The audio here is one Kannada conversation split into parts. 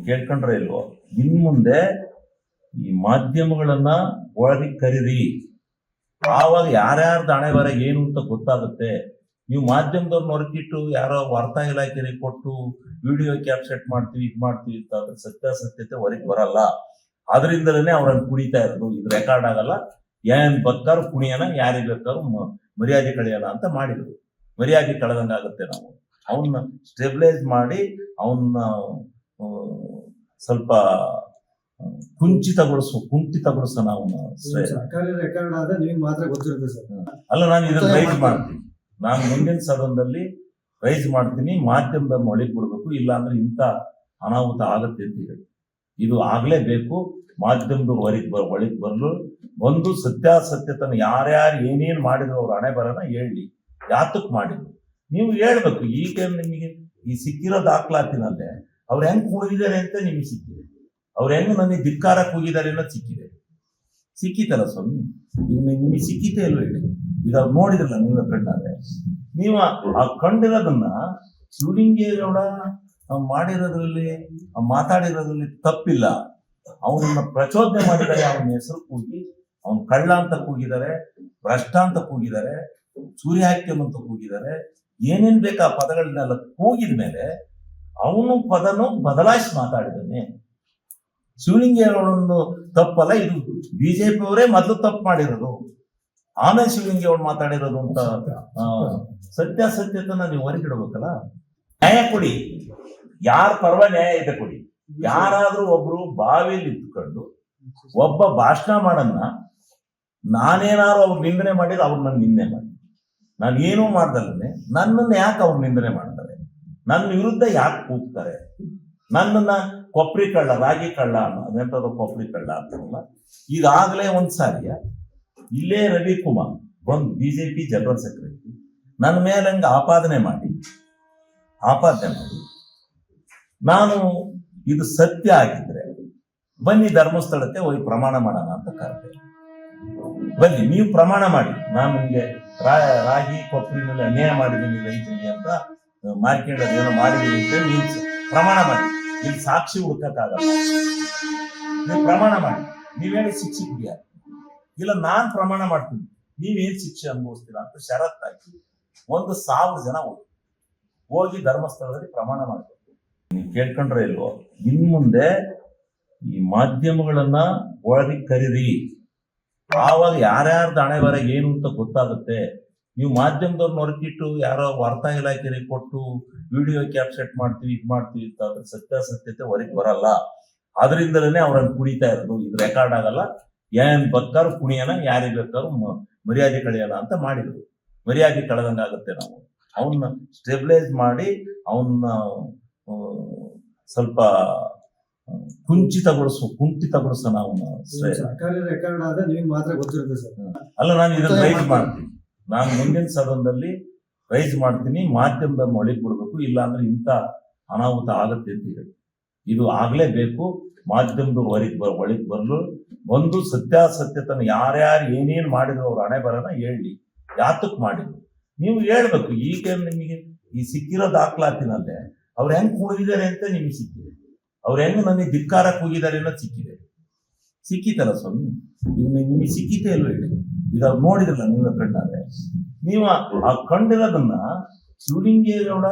ಕೇಳ್ಕೊಂಡ್ರೆ ಇಲ್ವೋ, ಇನ್ ಮುಂದೆ ಈ ಮಾಧ್ಯಮಗಳನ್ನ ಒಳಗೆ ಕರೀರಿ. ಆವಾಗ ಯಾರ್ಯಾರ್ದು ಹಣೆ ಬರ ಏನು ಅಂತ ಗೊತ್ತಾಗುತ್ತೆ. ನೀವು ಮಾಧ್ಯಮದವ್ರನ್ನ ಹೊರಗಿಟ್ಟು ಯಾರೋ ವಾರ್ತಾ ಇಲಾಖೆಗೆ ಕೊಟ್ಟು ವಿಡಿಯೋ ಕ್ಯಾಪ್ಚರ್ ಮಾಡ್ತೀವಿ ಇದು ಮಾಡ್ತೀವಿ ಅಂತ ಅದ್ರ ಸತ್ಯಾಸತ್ಯತೆ ಹೊರಗೆ ಬರಲ್ಲ. ಅದರಿಂದಲೇ ಅವ್ರನ್ನ ಕುಣಿತಾ ಇರೋದು. ಇದು ರೆಕಾರ್ಡ್ ಆಗಲ್ಲ. ಏನ್ ಬೇಕಾದ್ರೂ ಕುಣಿಯೋಣ, ಯಾರಿಗೆ ಬೇಕಾದ್ರೂ ಮರ್ಯಾದೆ ಕಳೆಯೋಣ ಅಂತ ಮಾಡಿದ್ರು. ಮರ್ಯಾದೆ ಕಳೆದಂಗಾಗುತ್ತೆ. ನಾವು ಅವನ್ನ ಸ್ಟೆಬಿಲೈಸ್ ಮಾಡಿ ಅವನ್ನ ಸ್ವಲ್ಪ ಕುಂಠಿತಗೊಳಿಸೋಣ ಅವನ್ನ. ಅಲ್ಲ, ನಾನು ಇದನ್ನ ರೈಸ್ ಮಾಡ್ತೀನಿ. ನಾನು ಮುಂದಿನ ಸದನದಲ್ಲಿ ರೈಸ್ ಮಾಡ್ತೀನಿ. ಮಾಧ್ಯಮದನ್ನು ಒಳಗೆ ಬಿಡ್ಬೇಕು, ಇಲ್ಲ ಅಂದ್ರೆ ಇಂಥ ಅನಾಹುತ ಆಗತ್ತೆ ಅಂತ ಹೇಳಿ. ಇದು ಆಗ್ಲೇಬೇಕು. ಮಾಧ್ಯಮದವ್ರು ಒಳಗೆ ಬಂದು ಸತ್ಯಾಸತ್ಯತನ ಯಾರ್ಯಾರು ಏನೇನು ಮಾಡಿದ್ರು ಅವ್ರ ಹಣೆ ಬರನ ಹೇಳಿ, ಯಾತಕ್ ಮಾಡಿದ್ರು ನೀವು ಹೇಳ್ಬೇಕು. ಈಗ ನಿಮಗೆ ಈ ಸಿಕ್ಕಿರೋ ದಾಖಲಾತಿನಲ್ಲೇ ಅವ್ರು ಹೆಂಗ್ ಕೂಗಿದ್ದಾರೆ ಅಂತ ನಿಮಗೆ ಸಿಕ್ಕಿದೆ. ಅವ್ರು ಹೆಂಗ್ ನನಗೆ ಧಿಕ್ಕಾರಕ್ಕೆ ಹೋಗಿದ್ದಾರೆ ಅನ್ನೋದು ಸಿಕ್ಕಿತಲ್ಲ ಸ್ವಾಮಿ. ಈಗ ನಿಮಗೆ ಸಿಕ್ಕಿತೇ ಇಲ್ವ ಹೇಳಿ. ಈಗ ಅವ್ರು ನೋಡಿದ್ರಲ್ಲ ನೀವೇ ಕಣ್ಣಾರೆ. ನೀವು ಆ ಕಂಡಿರೋದನ್ನ ಶಿವಲಿಂಗೇಗೌಡ ಮಾಡಿರೋದ್ರಲ್ಲಿ ಮಾತಾಡಿರೋದ್ರಲ್ಲಿ ತಪ್ಪಿಲ್ಲ. ಅವನನ್ನ ಪ್ರಚೋದನೆ ಮಾಡಿದ್ದಾರೆ. ಅವನ ಹೆಸರು ಕೂಗಿ ಅವನ್ ಕಳ್ಳ ಅಂತ ಕೂಗಿದ್ದಾರೆ, ಭ್ರಷ್ಟ ಅಂತ ಕೂಗಿದ್ದಾರೆ, ಸೂರ್ಯಹಾಕ್ಯಂ ಅಂತ ಕೂಗಿದ್ದಾರೆ. ಏನೇನ್ ಬೇಕಾ ಪದಗಳನ್ನೆಲ್ಲ ಕೂಗಿದ ಮೇಲೆ ಅವನು ಪದನು ಬದಲಾಯಿಸಿ ಮಾತಾಡಿದ್ದಾನೆ. ಶಿವಲಿಂಗೇಗೌಡನು ತಪ್ಪಲ್ಲ, ಇದು ಬಿಜೆಪಿ ಅವರೇ ಮೊದಲು ತಪ್ಪು ಮಾಡಿರೋದು, ಆಮೇಲೆ ಶಿವಲಿಂಗೇಗೌಡ ಮಾತಾಡಿರೋದು ಅಂತ ಸತ್ಯಾಸತ್ಯತೆನ ನೀವು ಹೊರಗಿಡ್ಬೇಕಲ್ಲ. ನ್ಯಾಯ ಕೊಡಿ, ಯಾರ ಪರವ ನ್ಯಾಯ ಇದೆ ಕೊಡಿ. ಯಾರಾದ್ರೂ ಒಬ್ರು ಬಾವಿಯಲ್ಲಿ ಇದ್ದುಕೊಂಡು ಒಬ್ಬ ಭಾಷಣ ಮಾಡನ್ನ ನಾನೇನಾದ್ರು ಅವ್ರು ನಿಂದನೆ ಮಾಡಿದ್ರೆ ಅವ್ರು ನನ್ನ ನಿಂದನೆ ಮಾಡಿ, ನಾನು ಏನೂ ಮಾಡ್ದಲ್ಲೇ ನನ್ನನ್ನು ಯಾಕೆ ಅವ್ರು ನಿಂದನೆ ಮಾಡ್ತಾರೆ, ನನ್ನ ವಿರುದ್ಧ ಯಾಕೆ ಕೂಗ್ತಾರೆ, ನನ್ನನ್ನ ಕೊಪ್ರಿ ಕಳ್ಳ, ರಾಗಿ ಕಳ್ಳ ಅದೆಂತದ ಕೊಪ್ರಿ ಕಳ್ಳ ಅಂತಾರಲ್ಲ. ಈಗಾಗಲೇ ಒಂದ್ಸಾರಿಯ ಇಲ್ಲೇ ರವಿಕುಮಾರ್ ಬಂದು ಬಿಜೆಪಿ ಜನರಲ್ ಸೆಕ್ರೆಟರಿ ನನ್ನ ಮೇಲೆ ಹಂಗೆ ಆಪಾದನೆ ಮಾಡಿ ನಾನು ಇದು ಸತ್ಯ ಆಗಿದ್ರೆ ಬನ್ನಿ ಧರ್ಮಸ್ಥಳಕ್ಕೆ ಹೋಗಿ ಪ್ರಮಾಣ ಮಾಡೋಣ ಅಂತ ಕರೆದೆ. ಬನ್ನಿ ನೀವು ಪ್ರಮಾಣ ಮಾಡಿ, ನಾನು ನಿಮ್ಗೆ ರಾಗಿ ಕೊಪ್ಪರಿನಲ್ಲಿ ಅನ್ಯಾಯ ಮಾಡಿದ್ದೀನಿ ರೈತರಿಗೆ ಅಂತ ಮಾರ್ಕೆಟ್ ಏನೋ ಮಾಡಿದೀನಿ ಅಂತ ನೀವು ಪ್ರಮಾಣ ಮಾಡಿ. ಇಲ್ಲಿ ಸಾಕ್ಷಿ ಹುಡುಕಕ್ಕಾಗಲ್ಲ. ನೀವು ಪ್ರಮಾಣ ಮಾಡಿ, ನೀವೇನು ಶಿಕ್ಷೆ ಕುಡಿಯ ಇಲ್ಲ, ನಾನ್ ಪ್ರಮಾಣ ಮಾಡ್ತೀನಿ, ನೀವೇನ್ ಶಿಕ್ಷೆ ಅನುಭವಿಸ್ತೀರಾ ಅಂತ ಷರತ್ತಾಗಿ 1,000 ಜನ ಹೋಗಿ ಧರ್ಮಸ್ಥಳದಲ್ಲಿ ಪ್ರಮಾಣ ಮಾಡಬೇಕು. ನೀವು ಕೇಳ್ಕೊಂಡ್ರೆ ಇಲ್ವೋ, ಇನ್ ಮುಂದೆ ಈ ಮಾಧ್ಯಮಗಳನ್ನ ಒಳಗೆ ಕರೀರಿ. ಆವಾಗ ಯಾರ್ಯಾರ್ದು ಹಣೆ ಬರ ಏನು ಅಂತ ಗೊತ್ತಾಗುತ್ತೆ. ನೀವು ಮಾಧ್ಯಮದವ್ರನ್ನ ಹೊರಗಿಟ್ಟು ಯಾರೋ ವಾರ್ತಾ ಇಲಾಖೆಗೆ ಕೊಟ್ಟು ವಿಡಿಯೋ ಕ್ಯಾಪ್ಚರ್ ಮಾಡ್ತೀವಿ ಇದು ಮಾಡ್ತೀವಿ ಅಂತ ಅದ್ರ ಸತ್ಯಾಸತ್ಯತೆ ಹೊರಗೆ ಬರಲ್ಲ. ಅದರಿಂದಲೇ ಅವ್ರನ್ನ ಕುಣಿತಾ ಇರೋದು. ಇದು ರೆಕಾರ್ಡ್ ಆಗಲ್ಲ. ಏನ್ ಬೇಕಾದ್ರೂ ಕುಣಿಯೋಣ, ಯಾರಿಗೆ ಬೇಕಾದ್ರೂ ಮರ್ಯಾದೆ ಕಳೆಯೋಣ ಅಂತ ಮಾಡಿದ್ರು. ಮರ್ಯಾದೆ ಕಳೆದಂಗಾಗುತ್ತೆ. ನಾವು ಅವನ್ನ ಸ್ಟೆಬಿಲೈಸ್ ಮಾಡಿ ಅವನ್ನ ಸ್ವಲ್ಪ ಕುಂಠಿತಗೊಳಿಸೋಣ ಅವನ್ನ. ಅಲ್ಲ, ನಾನು ಇದನ್ನ ರೈಸ್ ಮಾಡ್ತೀನಿ. ನಾನು ಮುಂದಿನ ಸದನದಲ್ಲಿ ರೈಸ್ ಮಾಡ್ತೀನಿ. ಮಾಧ್ಯಮದನ್ನು ಒಳಗೆ ಬಿಡ್ಬೇಕು, ಇಲ್ಲ ಅಂದ್ರೆ ಇಂಥ ಅನಾಹುತ ಆಗತ್ತೆ ಅಂತ ಹೇಳಿ. ಇದು ಆಗ್ಲೇಬೇಕು. ಮಾಧ್ಯಮದವ್ರು ಒಳಗೆ ಬಂದು ಸತ್ಯಾಸತ್ಯತನ ಯಾರ್ಯಾರು ಏನೇನು ಮಾಡಿದ್ರು ಅವ್ರ ಹಣೆ ಬರನ ಹೇಳಿ, ಯಾತಕ್ ಮಾಡಿದ್ರು ನೀವು ಹೇಳ್ಬೇಕು. ಈಗ ನಿಮಗೆ ಈ ಸಿಕ್ಕಿರೋ ದಾಖಲಾತಿನಲ್ಲೇ ಅವ್ರು ಹೆಂಗ್ ಕೂಗಿದ್ದಾರೆ ಅಂತ ನಿಮಗೆ ಸಿಕ್ಕಿದೆ. ಅವ್ರು ಹೆಂಗ್ ನನಗೆ ಧಿಕ್ಕಾರಕ್ಕೆ ಹೋಗಿದ್ದಾರೆ ಅನ್ನೋದು ಸಿಕ್ಕಿತಲ್ಲ ಸ್ವಾಮಿ. ಈಗ ನಿಮಗೆ ಸಿಕ್ಕಿತೇ ಇಲ್ವ ಹೇಳಿ. ಈಗ ಅವ್ರು ನೋಡಿದ್ರಲ್ಲ ನೀವೇ ಕಣ್ಣಾರೆ. ನೀವು ಆ ಕಂಡಿರೋದನ್ನ ಶಿವಲಿಂಗೇಗೌಡ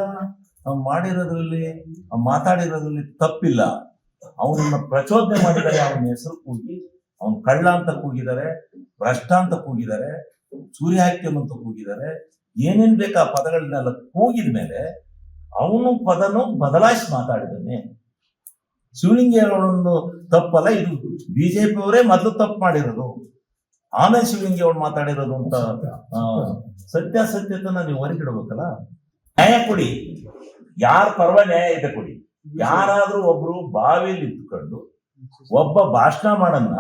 ಮಾಡಿರೋದ್ರಲ್ಲಿ ಮಾತಾಡಿರೋದ್ರಲ್ಲಿ ತಪ್ಪಿಲ್ಲ. ಅವನನ್ನ ಪ್ರಚೋದನೆ ಮಾಡಿದ್ದಾರೆ. ಅವನ ಹೆಸರು ಕೂಗಿ ಅವನ್ ಕಳ್ಳ ಅಂತ ಕೂಗಿದ್ದಾರೆ, ಭ್ರಷ್ಟ ಅಂತ ಕೂಗಿದ್ದಾರೆ, ಸೂರ್ಯಹಾಕ್ಯಂ ಅಂತ ಕೂಗಿದ್ದಾರೆ. ಏನೇನ್ ಬೇಕಾ ಪದಗಳನ್ನೆಲ್ಲ ಕೂಗಿದ ಮೇಲೆ ಅವನು ಪದನು ಬದಲಾಯಿಸಿ ಮಾತಾಡಿದ್ದಾನೆ. ಶಿವಲಿಂಗೇಗೌಡನು ತಪ್ಪಲ್ಲ, ಇದು ಬಿಜೆಪಿ ಅವರೇ ಮೊದಲು ತಪ್ಪು ಮಾಡಿರೋದು, ಆಮೇಲೆ ಶಿವಲಿಂಗೇಗೌಡ ಮಾತಾಡಿರೋದು ಅಂತ ಸತ್ಯಾಸತ್ಯತೆನ ನೀವು ಹೊರಗಿಡ್ಬೇಕಲ್ಲ. ನ್ಯಾಯ ಕೊಡಿ, ಯಾರ ಪರವ ನ್ಯಾಯ ಇದೆ ಕೊಡಿ. ಯಾರಾದ್ರೂ ಒಬ್ರು ಬಾವಿಯಲ್ಲಿ ಇದ್ದುಕೊಂಡು ಒಬ್ಬ ಭಾಷಣ ಮಾಡನ್ನ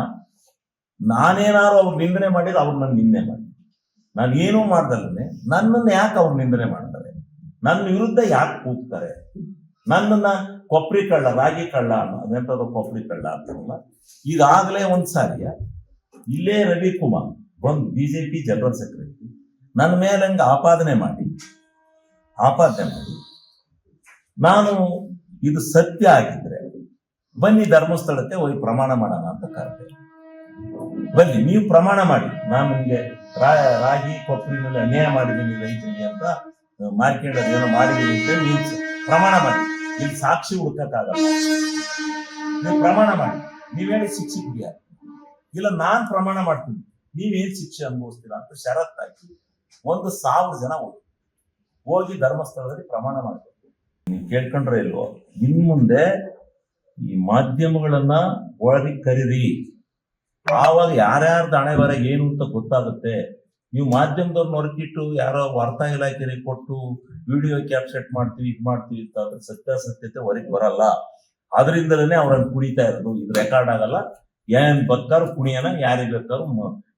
ನಾನೇನಾದ್ರು ಅವ್ರು ನಿಂದನೆ ಮಾಡಿದ್ರೆ ಅವ್ರು ನನ್ನ ನಿಂದನೆ ಮಾಡಿ, ನಾನು ಏನೂ ಮಾಡ್ದಲ್ಲೇ ನನ್ನನ್ನು ಯಾಕೆ ಅವ್ರು ನಿಂದನೆ ಮಾಡ್ತಾರೆ, ನನ್ನ ವಿರುದ್ಧ ಯಾಕೆ ಕೂಗ್ತಾರೆ, ನನ್ನನ್ನ ಕೊಪ್ರಿ ಕಳ್ಳ, ರಾಗಿ ಕಳ್ಳ ಅದೆಂತದ ಕೊಪ್ರಿ ಕಳ್ಳ ಅಂತಾರಲ್ಲ. ಈಗಾಗಲೇ ಒಂದ್ಸಾರಿಯ ಇಲ್ಲೇ ರವಿಕುಮಾರ್ ಬಂದು ಬಿಜೆಪಿ ಜನರಲ್ ಸೆಕ್ರೆಟರಿ ನನ್ನ ಮೇಲೆ ಹಂಗೆ ಆಪಾದನೆ ಮಾಡಿ ನಾನು ಇದು ಸತ್ಯ ಆಗಿದ್ರೆ ಬನ್ನಿ ಧರ್ಮಸ್ಥಳಕ್ಕೆ ಹೋಗಿ ಪ್ರಮಾಣ ಮಾಡೋಣ ಅಂತ ಕರೆದೆ. ಬನ್ನಿ ನೀವು ಪ್ರಮಾಣ ಮಾಡಿ, ನಾನು ನಿಮ್ಗೆ ರಾಗಿ ಕೊಬ್ಬರಿನಲ್ಲಿ ಅನ್ಯಾಯ ಮಾಡಿದ್ದೀನಿ ರೈತರಿಗೆ ಅಂತ ಮಾರ್ಕೆಟ್ ಏನೋ ಮಾಡಿದ್ದೀನಿ ಅಂತ ನೀವು ಪ್ರಮಾಣ ಮಾಡಿ. ಇಲ್ಲಿ ಸಾಕ್ಷಿ ಹುಡುಕಕ್ಕಾಗಲ್ಲ. ನೀವು ಪ್ರಮಾಣ ಮಾಡಿ, ನೀವೇಳಿ ಶಿಕ್ಷೆ ಕುಡಿಯ, ಇಲ್ಲ ನಾನ್ ಪ್ರಮಾಣ ಮಾಡ್ತೀನಿ, ನೀವೇನ್ ಶಿಕ್ಷೆ ಅನುಭವಿಸ್ತೀರಾ ಅಂತ ಷರತ್ತಾಗಿ 1,000 ಜನ ಹೋಗಿ ಧರ್ಮಸ್ಥಳದಲ್ಲಿ ಪ್ರಮಾಣ ಮಾಡ್ಬೇಕು. ನೀವು ಕೇಳ್ಕೊಂಡ್ರೆ ಇಲ್ವೋ, ಇನ್ ಮುಂದೆ ಈ ಮಾಧ್ಯಮಗಳನ್ನ ಒಳಗೆ ಕರೀರಿ. ಆವಾಗ ಯಾರ್ಯಾರ್ದು ಹಣೆ ಬರ ಏನು ಅಂತ ಗೊತ್ತಾಗುತ್ತೆ. ನೀವು ಮಾಧ್ಯಮದವ್ರನ್ನ ಹೊರಗಿಟ್ಟು ಯಾರೋ ವಾರ್ತಾ ಇಲಾಖೆಗೆ ಕೊಟ್ಟು ವಿಡಿಯೋ ಕ್ಯಾಪ್ಸೆಟ್ ಮಾಡ್ತೀವಿ ಇದು ಮಾಡ್ತೀವಿ ಅಂತ ಅದ್ರ ಸತ್ಯಾಸತ್ಯತೆ ಹೊರಗೆ ಬರಲ್ಲ. ಅದರಿಂದಲೇ ಅವ್ರನ್ನ ಕುಣಿತಾ ಇರೋದು. ಇದು ರೆಕಾರ್ಡ್ ಆಗಲ್ಲ. ಏನ್ ಬೇಕಾದ್ರು ಕುಣಿಯೋಣ, ಯಾರಿಗೆ ಬೇಕಾದ್ರು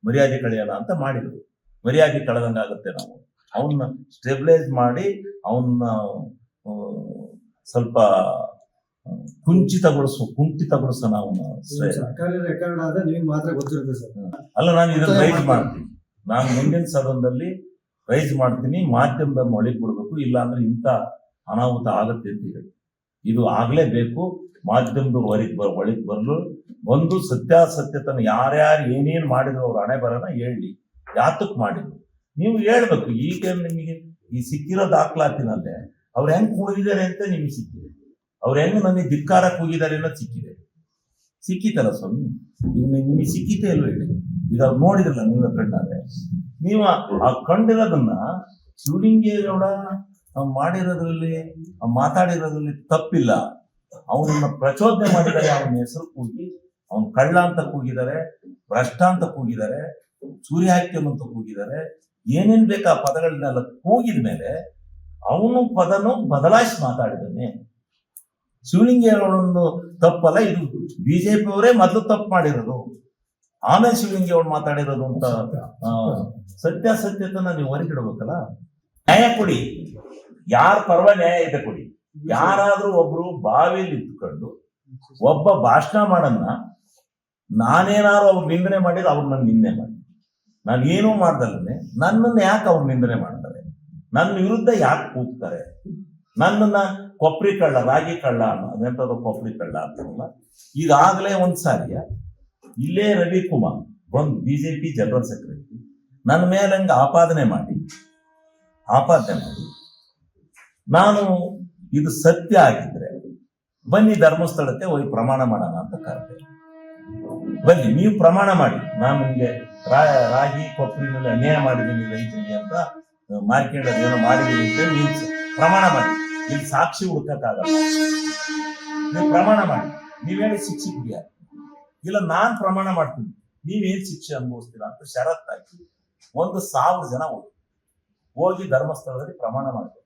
ಮರ್ಯಾದೆ ಕಳೆಯೋಣ ಅಂತ ಮಾಡಿದ್ರು. ಮರ್ಯಾದೆ ಕಳೆದಂಗಾಗುತ್ತೆ. ನಾವು ಅವನ್ನ ಸ್ಟೆಬಿಲೈಸ್ ಮಾಡಿ ಅವನ್ನ ಸ್ವಲ್ಪ ಕುಂಠಿತಗೊಳಿಸೋಣ ಅವನ್ನ. ಸರ್ಕಾರಿ ರೆಕಾರ್ಡ್ ಆದ ನಿಮ್ಗೆ ಮಾತ್ರ ಗೊತ್ತಿರುತ್ತೆ ಸರ್. ಅಲ್ಲ, ನಾನು ಇದನ್ನ ರೈಸ್ ಮಾಡ್ತೀನಿ. ನಾನು ಮುಂದಿನ ಸದನದಲ್ಲಿ ರೈಸ್ ಮಾಡ್ತೀನಿ. ಮಾಧ್ಯಮದನ್ನ ಒಳಗೆ ಬಿಡ್ಬೇಕು, ಇಲ್ಲ ಅಂದ್ರೆ ಇಂಥ ಅನಾಹುತ ಆಗತ್ತೆ ಅಂತ ಹೇಳಿ. ಇದು ಆಗ್ಲೇಬೇಕು. ಮಾಧ್ಯಮದವ್ರು ಒಳಗೆ ಬರಲು ಒಂದು ಸತ್ಯಾಸತ್ಯತನ ಯಾರ್ಯಾರು ಏನೇನ್ ಮಾಡಿದ್ರು ಅವ್ರ ಹಣೆ ಬರನ ಹೇಳಿ, ಯಾತಕ್ ಮಾಡಿದ್ರು ನೀವು ಹೇಳ್ಬೇಕು. ಈಗ ನಿಮಗೆ ಈ ಸಿಕ್ಕಿರೋ ದಾಖಲಾತಿನಲ್ಲೇ ಅವ್ರು ಹೆಂಗ್ ಕುಣಿದಿದ್ದಾರೆ ಅಂತ ನಿಮಗೆ ಸಿಕ್ಕಿದೆ. ಅವ್ರು ಹೆಂಗ್ ನನಗೆ ಧಿಕ್ಕಾರಕ್ಕೆ ಹೋಗಿದ್ದಾರೆ ಅನ್ನೋದು ಸಿಕ್ಕಿದೆ. ಸಿಕ್ಕಿತಲ್ಲ ಸ್ವಾಮಿ, ಈಗ ನಿಮಗೆ ಸಿಕ್ಕಿತೆ ಇಲ್ವ ಹೇಳಿ. ಈಗ ಅವ್ರು ನೋಡಿದ್ರಲ್ಲ ನೀವೇ ಕಣ್ಣಾದ್ರೆ. ನೀವು ಆ ಕಂಡಿರೋದನ್ನ ಶಿವಲಿಂಗೇಗೌಡ ಮಾಡಿರೋದ್ರಲ್ಲಿ ಮಾತಾಡಿರೋದ್ರಲ್ಲಿ ತಪ್ಪಿಲ್ಲ. ಅವನನ್ನ ಪ್ರಚೋದನೆ ಮಾಡಿದ್ದಾರೆ. ಅವನ ಹೆಸರು ಕೂಗಿ ಅವನ್ ಕಳ್ಳ ಅಂತ ಕೂಗಿದ್ದಾರೆ, ಭ್ರಷ್ಟ ಅಂತ ಕೂಗಿದ್ದಾರೆ, ಸೂರ್ಯಹಾಕ್ಯಂ ಅಂತ ಕೂಗಿದ್ದಾರೆ. ಏನೇನ್ ಬೇಕಾ ಪದಗಳನ್ನೆಲ್ಲ ಕೂಗಿದ ಮೇಲೆ ಅವನು ಪದನು ಬದಲಾಯಿಸಿ ಮಾತಾಡಿದ್ದಾನೆ. ಶಿವಲಿಂಗೇಗೌಡನ್ನು ತಪ್ಪಲ್ಲ, ಇದು ಬಿಜೆಪಿ ಅವರೇ ಮೊದಲು ತಪ್ಪು ಮಾಡಿರೋದು, ಆಮೇಲೆ ಶಿವಲಿಂಗೇಗೌಡ ಮಾತಾಡಿರೋದು ಅಂತ ಸತ್ಯಾಸತ್ಯತನ ನೀವು ಹೊರಗಿಡ್ಬೇಕಲ್ಲ. ನ್ಯಾಯ ಕೊಡಿ, ಯಾರ ಪರವ ನ್ಯಾಯ ಇದೆ ಕೊಡಿ. ಯಾರಾದ್ರೂ ಒಬ್ರು ಬಾವಿಯಲ್ಲಿ ಇಟ್ಕೊಂಡು ಒಬ್ಬ ಭಾಷಣ ಮಾಡನ್ನ ನಾನೇನಾದ್ರು ಅವ್ರು ನಿಂದನೆ ಮಾಡಿದ್ರೆ ಅವ್ರು ನನ್ನ ನಿಂದನೆ ಮಾಡಿ, ನಾನು ಏನೂ ಮಾಡ್ದಲ್ಲೇ ನನ್ನನ್ನು ಯಾಕೆ ಅವ್ರು ನಿಂದನೆ ಮಾಡ್ತಾರೆ, ನನ್ನ ವಿರುದ್ಧ ಯಾಕೆ ಕೂಗ್ತಾರೆ, ನನ್ನನ್ನ ಕೊಬ್ಬರಿ ಕಳ್ಳ ರಾಗಿ ಕಳ್ಳ ಅದೆಂತದ್ದು ಕೊಬ್ಬರಿ ಕಳ್ಳ ಅಂತಾರಲ್ಲ. ಈಗಾಗಲೇ ಒಂದ್ಸಾರಿಯ ಇಲ್ಲೇ ರವಿಕುಮಾರ್ ಒಂದು ಬಿಜೆಪಿ ಜನರಲ್ ಸೆಕ್ರೆಟರಿ ನನ್ನ ಮೇಲೆ ಹಂಗೆ ಆಪಾದನೆ ಮಾಡಿ ನಾನು ಇದು ಸತ್ಯ ಆಗಿದ್ರೆ ಬನ್ನಿ ಧರ್ಮಸ್ಥಳಕ್ಕೆ ಹೋಗಿ ಪ್ರಮಾಣ ಮಾಡೋಣ ಅಂತ ಕರೆದೆ. ಬನ್ನಿ ನೀವು ಪ್ರಮಾಣ ಮಾಡಿ, ನಾನು ನಿಮ್ಗೆ ರಾಗಿ ಕೊಬ್ಬರಿನಲ್ಲಿ ಅನ್ಯಾಯ ಮಾಡಿದ್ದೀನಿ ರೈತರಿಗೆ ಅಂತ ಮಾರ್ಕೆಟ್ ಏನೋ ಮಾಡಿದ್ದೀನಿ ಅಂತ ನೀವು ಪ್ರಮಾಣ ಮಾಡಿ. ಇಲ್ಲಿ ಸಾಕ್ಷಿ ಹುಡುಕಕ್ಕಾಗಲ್ಲ. ನೀವು ಪ್ರಮಾಣ ಮಾಡಿ, ನೀವೇಳಿ ಶಿಕ್ಷೆ ಕುಡಿಯ, ಇಲ್ಲ ನಾನ್ ಪ್ರಮಾಣ ಮಾಡ್ತೀನಿ, ನೀವೇನ್ ಶಿಕ್ಷೆ ಅನುಭವಿಸ್ತೀರಾ ಅಂತ ಷರತ್ತಾಗಿ 1,000 ಜನ ಹೋಗಿ ಧರ್ಮಸ್ಥಳದಲ್ಲಿ ಪ್ರಮಾಣ ಮಾಡ್ತಾರೆ.